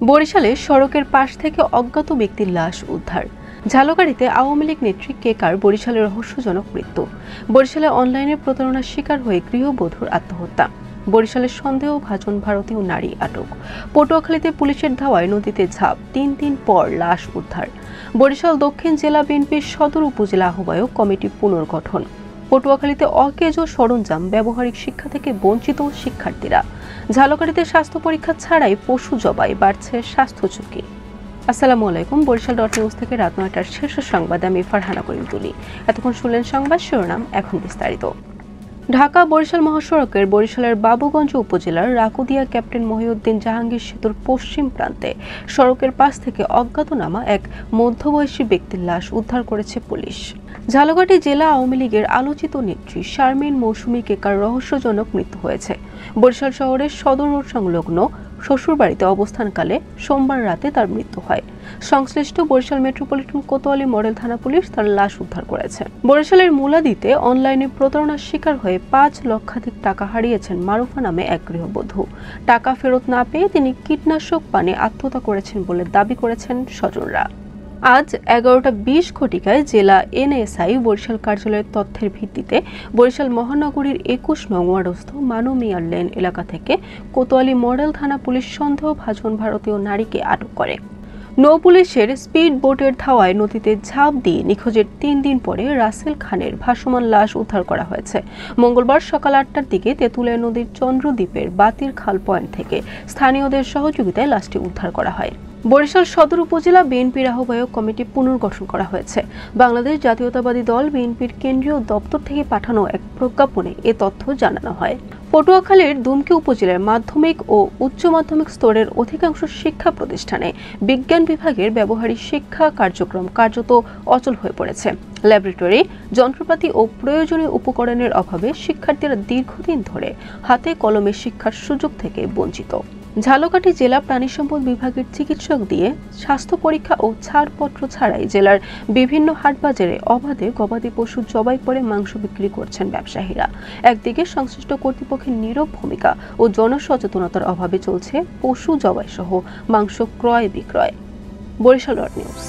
বরিশালে সড়কের পাশ থেকে অজ্ঞাত ব্যক্তির লাশ উদ্ধার। ঝালকাঠিতে আওয়ামী লীগ নেত্রী কেকার বরিশালে রহস্যজনক মৃত্যু। বরিশালে অনলাইনে প্রতারণার শিকার হয়ে গৃহবধূর আত্মহত্যা। বরিশালের সন্দেহভাজন ভারতীয় নারী আটক। পটুয়াখালীতে পুলিশের ধাওয়ায় নদীতে ঝাঁপ, ৩ দিন পর লাশ উদ্ধার। বরিশাল দক্ষিণ জেলা বিএনপির সদর উপজেলা আহ্বায়ক কমিটি পুনর্গঠন। পটুয়াখালীতে অকেজ সরঞ্জাম ব্যবহারিক শিক্ষা থেকে বঞ্চিত শিক্ষার্থীরা। ঝালকাঠিতে স্বাস্থ্য পরীক্ষা ছাড়াই পশু জবাই, বাড়ছে স্বাস্থ্য ঝুঁকি। আসসালামু আলাইকুম। বরিশাল নিউজ থেকে রাত ৯টার শীর্ষ সংবাদ আমি ফারহানা করিম তুলি। এতক্ষণ শুনলেন সংবাদ শিরোনাম, এখন বিস্তারিত। ঢাকা বরিশাল মহাসড়কের বরিশালের বাবুগঞ্জ উপজেলার রাকুদিয়া ক্যাপ্টেন মহিউদ্দিন জাহাঙ্গীর সেতুর পশ্চিম প্রান্তে সড়কের পাশ থেকে অজ্ঞাতনামা এক মধ্যবয়সী ব্যক্তির লাশ উদ্ধার করেছে পুলিশ। ঝালকাঠি জেলা আওয়ামী লীগের আলোচিত নেত্রী শারমিন মৌসুমী কেকার রহস্যজনক মৃত্যু হয়েছে। বরিশাল শহরের সদর রোড সংলগ্ন শ্বশুরবাড়িতে অবস্থানকালে সোমবার রাতে তার মৃত্যু হয়। সংশ্লিষ্ট বরিশাল মেট্রোপলিটন কোতোয়ালি মডেল থানা পুলিশ তার লাশ উদ্ধার করেছে। বরিশালের মুলাদিতে অনলাইনে প্রতারণার শিকার হয়ে ৫ লক্ষাধিক টাকা হারিয়েছেন মারুফা নামে এক গৃহবধূ। টাকা ফেরত না পেয়ে তিনি কীটনাশক পানে আত্মহত্যা করেছেন বলে দাবি করেছেন স্বজনরা। আজ ১১টা ২০ ঘটিকায় জেলা এনএসআই বরিশাল কার্যালয়ের তথ্যের ভিত্তিতে বরিশাল মহানগরীর ২১ নং ওয়ার্ডস্থ মানুমিয়ার লেন এলাকা থেকে কোতোয়ালি মডেল থানা পুলিশ সন্দেহভাজন ভারতীয় নারীকে আটক করে। নৌ পুলিশের স্পিড বোটের ধাওয়ায় নদীতে ঝাঁপ দিয়ে নিখোঁজের ৩ দিন পরে রাসেল খানের ভাসমান লাশ উদ্ধার করা হয়েছে। মঙ্গলবার সকাল ৮টার দিকে তেঁতুলিয়া নদীর চন্দ্রদ্বীপের বাতির খাল পয়েন্ট থেকে স্থানীয়দের সহযোগিতায় লাশটি উদ্ধার করা হয়। বরিশাল সদর উপজেলা বিএনপির আহ্বায়ক কমিটি পুনর্গঠন করা হয়েছে। বাংলাদেশ জাতীয়তাবাদী দল বিএনপির কেন্দ্রীয় দপ্তর থেকে পাঠানো এক প্রজ্ঞাপনে এ তথ্য জানানো হয়। পটুয়াখালীর দুমকি উপজেলার মাধ্যমিক ও উচ্চ মাধ্যমিক স্তরের অধিকাংশ শিক্ষা প্রতিষ্ঠানে বিজ্ঞান বিভাগের ব্যবহারিক শিক্ষা কার্যক্রম কার্যত অচল হয়ে পড়েছে। ল্যাবরেটরি, যন্ত্রপাতি ও প্রয়োজনীয় উপকরণের অভাবে শিক্ষার্থীরা দীর্ঘদিন ধরে হাতে কলমে শিক্ষার সুযোগ থেকে বঞ্চিত। ঝালকাঠি জেলা প্রাণী সম্পদ বিভাগের চিকিৎসক দিয়ে স্বাস্থ্য পরীক্ষা ও ছাড়পত্র ছাড়াই জেলার বিভিন্ন হাটবাজারে অবাধে গবাদি পশু জবাই করে মাংস বিক্রি করছেন ব্যবসায়ীরা। একদিকে সংশ্লিষ্ট কর্তৃপক্ষের নীরব ভূমিকা ও জনসচেতনতার অভাবে চলছে পশু জবাই সহ মাংস ক্রয় বিক্রয়। বরিশাল নিউজ।